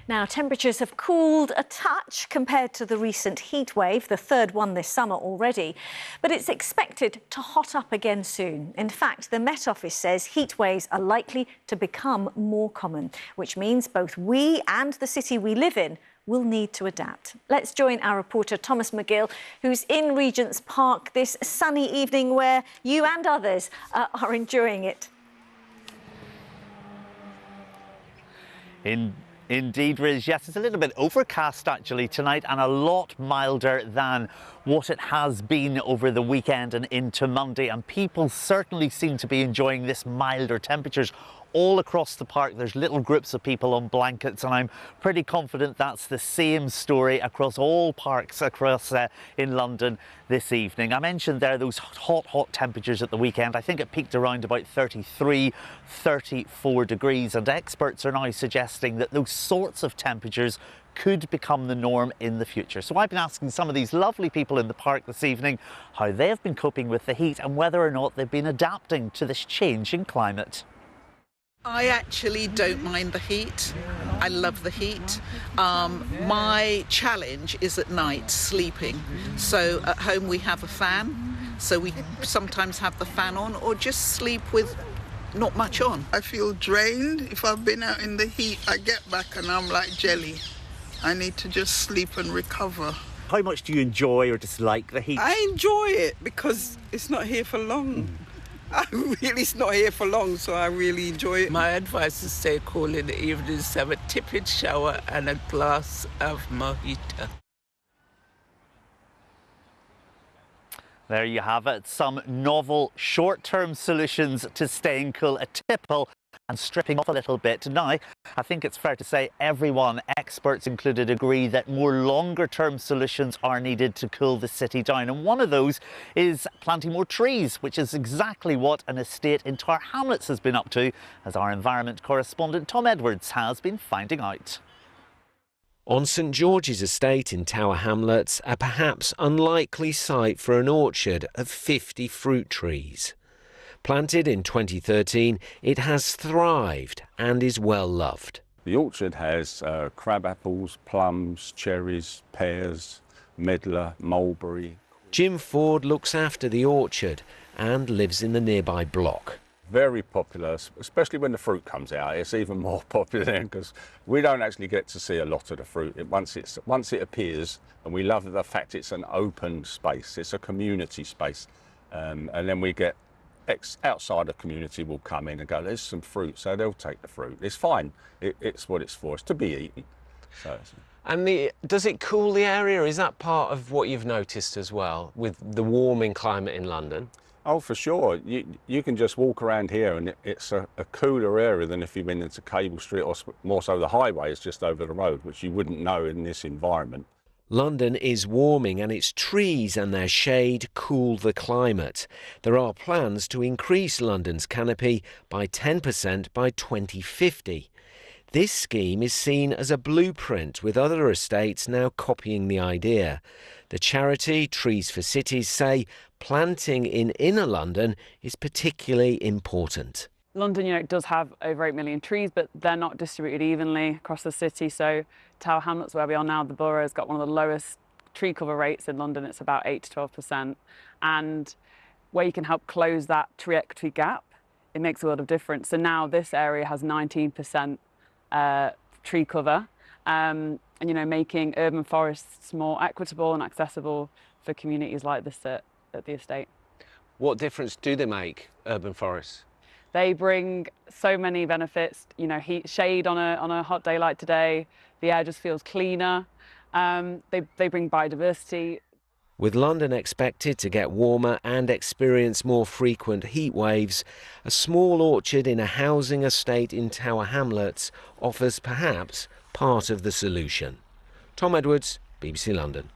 Now, temperatures have cooled a touch compared to the recent heat wave, the third one this summer already, but it's expected to hot up again soon. In fact, the Met Office says heat waves are likely to become more common, which means both we and the city we live in will need to adapt. Let's join our reporter Thomas McGill, who's in Regent's Park this sunny evening where you and others are enjoying it. Indeed, Riz, yes, it's a little bit overcast actually tonight and a lot milder than what it has been over the weekend and into Monday, and people certainly seem to be enjoying this milder temperatures. All across the park there's little groups of people on blankets, and I'm pretty confident that's the same story across all parks across in London this evening. I mentioned there those hot temperatures at the weekend. I think it peaked around about 33, 34 degrees, and experts are now suggesting that those sorts of temperatures could become the norm in the future. So I've been asking some of these lovely people in the park this evening how they've been coping with the heat and whether or not they've been adapting to this changing climate. I actually don't mind the heat. I love the heat. My challenge is at night, sleeping. So at home we have a fan, so we sometimes have the fan on or just sleep with not much on. I feel drained. If I've been out in the heat, I get back and I'm like jelly. I need to just sleep and recover. How much do you enjoy or dislike the heat? I enjoy it because it's not here for long. It's not here for long, so I really enjoy it. My advice is stay cool in the evenings, have a tepid shower and a glass of mojito. There you have it, some novel short-term solutions to staying cool, a tipple and stripping off a little bit. Now, I think it's fair to say everyone, experts included, agree that more longer-term solutions are needed to cool the city down. And one of those is planting more trees, which is exactly what an estate in Tower Hamlets has been up to, as our environment correspondent Tom Edwards has been finding out. On St George's Estate in Tower Hamlets, a perhaps unlikely site for an orchard of 50 fruit trees. Planted in 2013, it has thrived and is well loved. The orchard has crab apples, plums, cherries, pears, medlar, mulberry. Jim Ford looks after the orchard and lives in the nearby block. Very popular, especially when the fruit comes out. It's even more popular then because we don't actually get to see a lot of the fruit once it appears, and we love the fact it's an open space. It's a community space, and then we get outside the community will come in and go, there's some fruit, so they'll take the fruit. It's fine. It's what it's for. It's to be eaten. So. And does it cool the area? Is that part of what you've noticed as well with the warming climate in London? Oh, for sure. You can just walk around here and it's a cooler area than if you've been into Cable Street, or more so the highway is just over the road, which you wouldn't know in this environment. London is warming and its trees and their shade cool the climate. There are plans to increase London's canopy by 10% by 2050. This scheme is seen as a blueprint, with other estates now copying the idea. The charity Trees for Cities say planting in inner London is particularly important. London, it does have over 8 million trees, but they're not distributed evenly across the city. So Tower Hamlets, where we are now, the borough has got one of the lowest tree cover rates in London. It's about 8 to 12%. And where you can help close that tree equity gap, it makes a world of difference. So now this area has 19% tree cover, and making urban forests more equitable and accessible for communities like this at the estate. What difference do they make, urban forests? They bring so many benefits, heat, shade on a hot day like today. The air just feels cleaner. They bring biodiversity. With London expected to get warmer and experience more frequent heat waves, a small orchard in a housing estate in Tower Hamlets offers perhaps part of the solution. Tom Edwards, BBC London.